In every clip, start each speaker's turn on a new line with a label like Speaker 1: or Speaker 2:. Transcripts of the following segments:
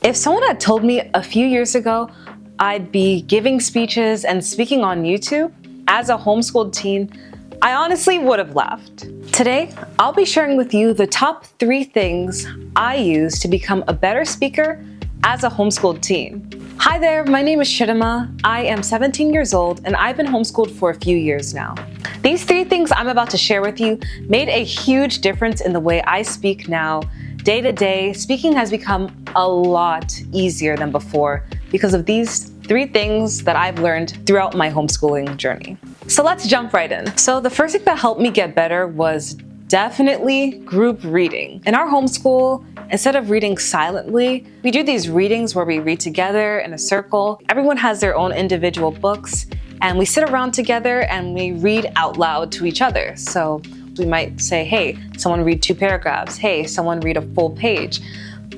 Speaker 1: If someone had told me a few years ago I'd be giving speeches and speaking on YouTube as a homeschooled teen, I honestly would have laughed. Today, I'll be sharing with you the top 3 things I use to become a better speaker as a homeschooled teen. Hi there, my name is Shidima. I am 17 years old and I've been homeschooled for a few years now. These 3 things I'm about to share with you made a huge difference in the way I speak now. Day to day, speaking has become a lot easier than before because of these 3 things that I've learned throughout my homeschooling journey. So let's jump right in. So the first thing that helped me get better was definitely group reading. In our homeschool, instead of reading silently, we do these readings where we read together in a circle. Everyone has their own individual books and we sit around together and we read out loud to each other. So we might say, hey, someone read 2 paragraphs. Hey, someone read a full page.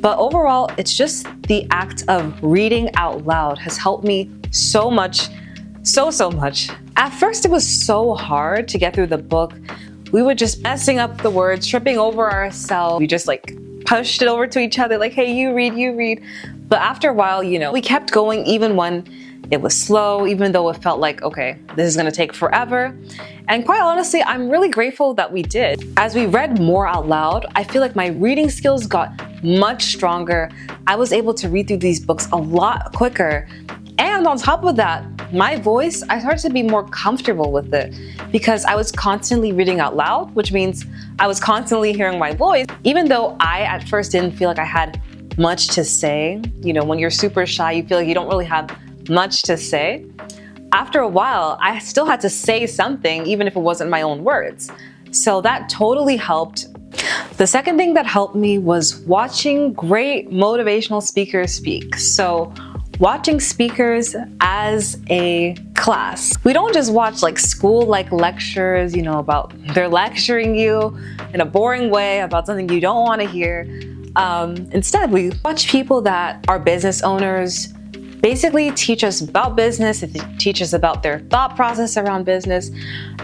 Speaker 1: But overall, it's just the act of reading out loud has helped me so much, so much. At first, it was so hard to get through the book. We were just messing up the words, tripping over ourselves. We just pushed it over to each other like, hey, you read, you read. But after a while, we kept going even when it was slow, even though it felt like, okay, this is gonna take forever. And quite honestly, I'm really grateful that we did. As we read more out loud, I feel like my reading skills got much stronger. I was able to read through these books a lot quicker. And on top of that, my voice, I started to be more comfortable with it because I was constantly reading out loud, which means I was constantly hearing my voice. Even though I at first didn't feel like I had much to say, when you're super shy, you feel like you don't really have much to say. After a while, I still had to say something, even if it wasn't my own words. So that totally helped. The second thing that helped me was watching great motivational speakers speak. So watching speakers as a class. We don't just watch school-like lectures, about they're lecturing you in a boring way about something you don't want to hear. Instead, we watch people that are business owners, basically teach us about business, they teach us about their thought process around business.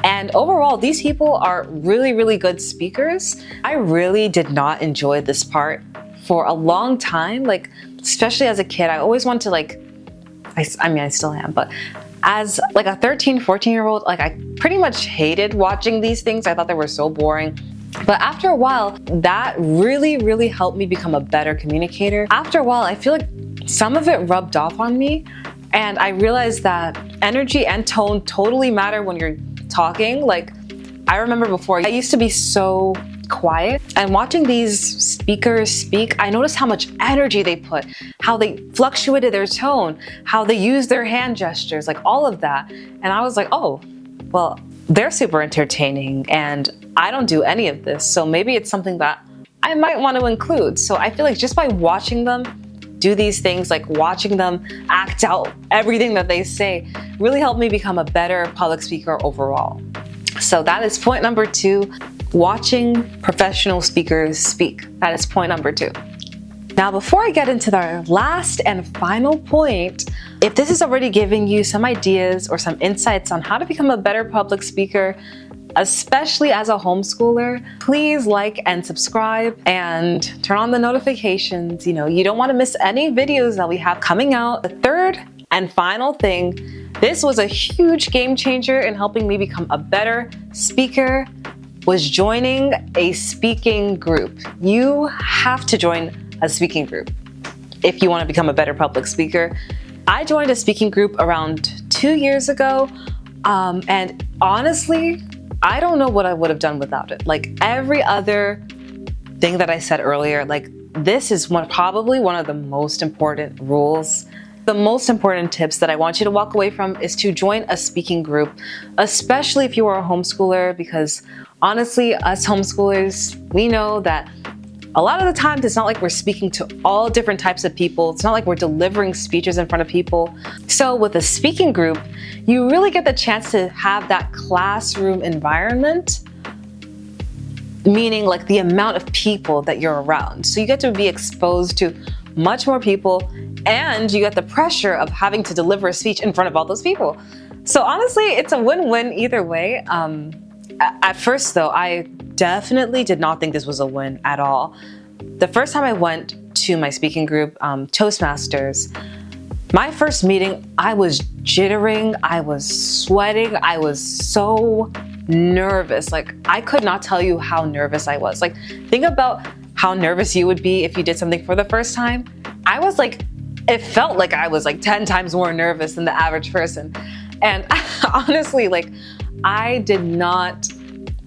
Speaker 1: And overall, these people are really good speakers. I really did not enjoy this part for a long time, especially as a kid. I always wanted to I still am, but as a 13, 14-year-old, I pretty much hated watching these things. I thought they were so boring. But after a while, that really helped me become a better communicator. After a while, I feel like some of it rubbed off on me, and I realized that energy and tone totally matter when you're talking. I remember before, I used to be so quiet, and watching these speakers speak, I noticed how much energy they put, how they fluctuated their tone, how they used their hand gestures, all of that. And I was like, oh, well, they're super entertaining and I don't do any of this, so maybe it's something that I might want to include. So I feel like just by watching them do these things, watching them act out everything that they say, really helped me become a better public speaker overall. So that is point number 2, watching professional speakers speak. That is point number 2. Now, before I get into the last and final point, if this is already giving you some ideas or some insights on how to become a better public speaker, especially as a homeschooler, please like and subscribe and turn on the notifications. You don't want to miss any videos that we have coming out. The third and final thing, this was a huge game changer in helping me become a better speaker, was joining a speaking group. You have to join a speaking group if you want to become a better public speaker. I joined a speaking group around 2 years ago, and honestly, I don't know what I would have done without it. Every other thing that I said earlier, this is probably one of the most important rules. The most important tips that I want you to walk away from is to join a speaking group, especially if you are a homeschooler, because honestly, us homeschoolers, we know that a lot of the times it's not like we're speaking to all different types of people. It's not like we're delivering speeches in front of people. So with a speaking group, you really get the chance to have that classroom environment, meaning the amount of people that you're around. So you get to be exposed to much more people, and you get the pressure of having to deliver a speech in front of all those people. So honestly, it's a win-win either way. At first though, I definitely did not think this was a win at all. The first time I went, to my speaking group, Toastmasters. My first meeting, I was jittering, I was sweating, I was so nervous. Like, I could not tell you how nervous I was. Like, think about how nervous you would be if you did something for the first time. I was like, it felt like I was like 10 times more nervous than the average person. And honestly, like, I did not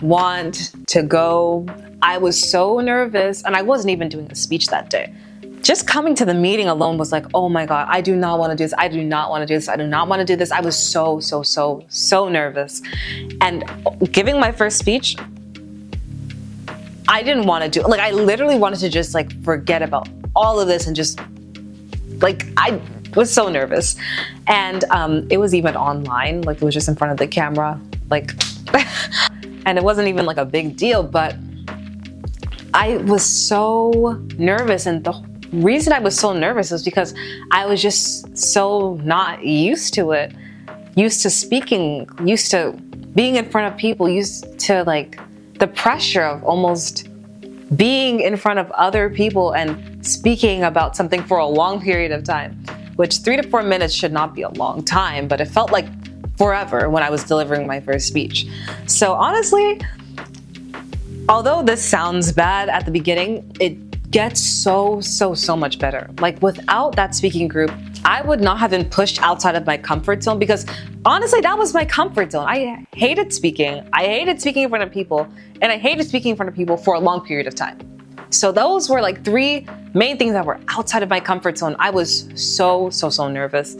Speaker 1: want to go. I was so nervous, and I wasn't even doing a speech that day. Just coming to the meeting alone was like, oh my God, I do not want to do this. I do not want to do this. I do not want to do this. I was so nervous. And giving my first speech, I didn't want to do it. Like, I literally wanted to just like forget about all of this and just like, I was so nervous. And it was even online, like it was just in front of the camera, like, and it wasn't even like a big deal, but I was so nervous. And the reason I was so nervous was because I was just so not used to it, used to speaking, used to being in front of people, used to like the pressure of almost being in front of other people and speaking about something for a long period of time, which 3 to 4 minutes should not be a long time, but it felt like forever when I was delivering my first speech. So honestly, although this sounds bad at the beginning, it gets so much better. Like, without that speaking group, I would not have been pushed outside of my comfort zone, because honestly, that was my comfort zone. I hated speaking. I hated speaking in front of people, and I hated speaking in front of people for a long period of time. So those were like 3 main things that were outside of my comfort zone. I was so nervous.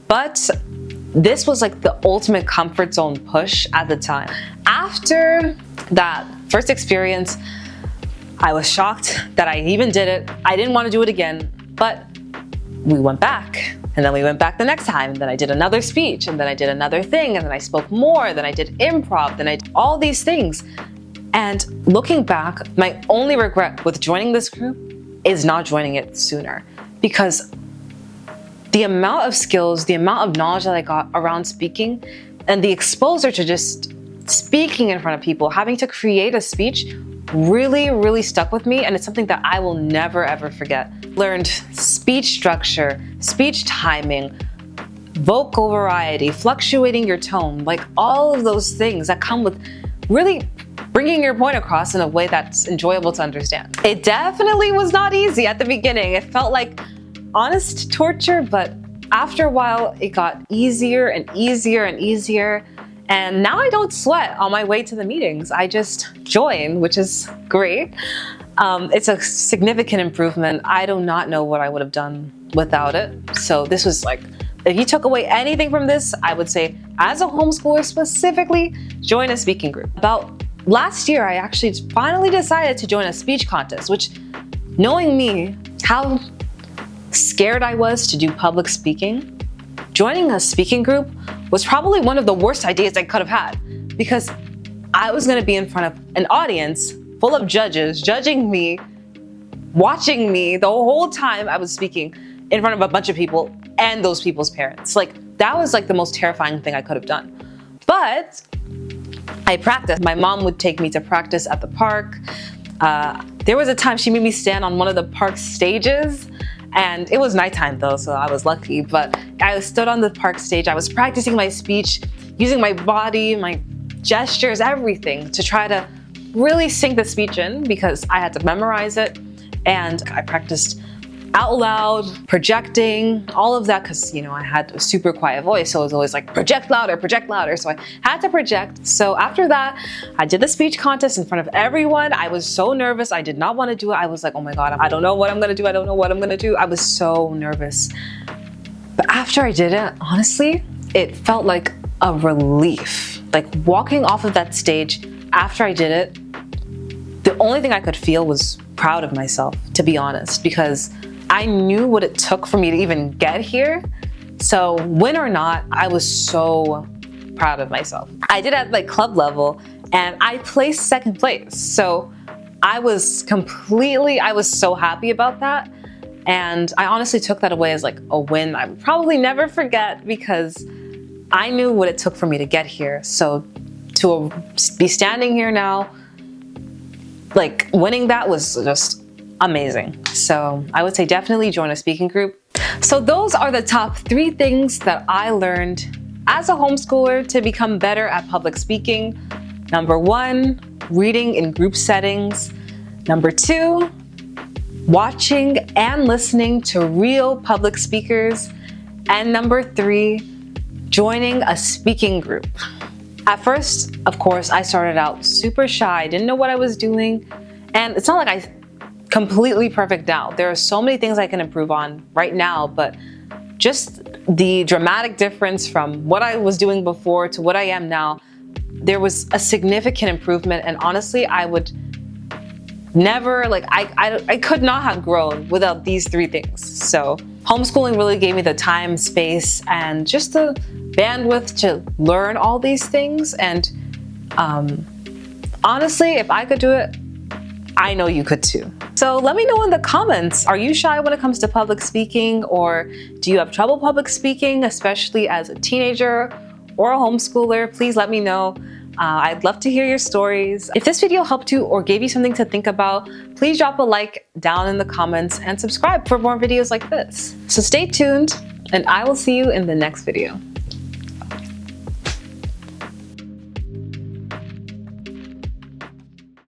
Speaker 1: But this was like the ultimate comfort zone push at the time. After that first experience, I was shocked that I even did it. I didn't want to do it again, but we went back, and then we went back the next time, and then I did another speech, and then I did another thing, and then I spoke more, then I did improv, then I did all these things. And looking back, my only regret with joining this group is not joining it sooner, because the amount of skills, the amount of knowledge that I got around speaking, and the exposure to just speaking in front of people, having to create a speech, really stuck with me, and it's something that I will never ever forget. Learned speech structure, speech timing, vocal variety, fluctuating your tone, like all of those things that come with really bringing your point across in a way that's enjoyable to understand. It definitely was not easy at the beginning. It felt like honest torture, but after a while it got easier and easier. And now I don't sweat on my way to the meetings. I just join, which is great. It's a significant improvement. I do not know what I would have done without it. So this was like, if you took away anything from this, I would say, as a homeschooler specifically, join a speaking group. About last year, I actually finally decided to join a speech contest, which, knowing me, how scared I was to do public speaking, joining a speaking group was probably one of the worst ideas I could have had, because I was going to be in front of an audience full of judges judging me, watching me the whole time I was speaking in front of a bunch of people and those people's parents. Like, that was like the most terrifying thing I could have done. But I practiced. My mom would take me to practice at the park. There was a time she made me stand on one of the park stages, and it was nighttime though, so I was lucky, but I stood on the park stage. I was practicing my speech, using my body, my gestures, everything to try to really sink the speech in, because I had to memorize it. And I practiced out loud, projecting, all of that, because, you know, I had a super quiet voice, so it was always like, project louder, so I had to project. So after that, I did the speech contest in front of everyone. I was so nervous. I did not want to do it. I was like, oh my God, I don't know what I'm gonna do. I don't know what I'm gonna do. I was so nervous. But after I did it, honestly, it felt like a relief. Like, walking off of that stage after I did it, the only thing I could feel was proud of myself, to be honest, because I knew what it took for me to even get here. So win or not, I was so proud of myself. I did at like club level, and I placed second place. So I was so happy about that. And I honestly took that away as like a win I would probably never forget, because I knew what it took for me to get here. So to be standing here now, like winning that was just amazing. So I would say definitely join a speaking group. So those are the top 3 things that I learned as a homeschooler to become better at public speaking. Number 1, reading in group settings. Number 2, watching and listening to real public speakers. And number 3, joining a speaking group. At first, of course, I started out super shy, I didn't know what I was doing. And it's not like I completely perfect now. There are so many things I can improve on right now, but just the dramatic difference from what I was doing before to what I am now, there was a significant improvement. And honestly, I would never, I could not have grown without these 3 things. So homeschooling really gave me the time, space, and just the bandwidth to learn all these things. And honestly, if I could do it, I know you could too. So let me know in the comments, are you shy when it comes to public speaking, or do you have trouble public speaking, especially as a teenager or a homeschooler? Please let me know. I'd love to hear your stories. If this video helped you or gave you something to think about, please drop a like down in the comments and subscribe for more videos like this. So stay tuned, and I will see you in the next video.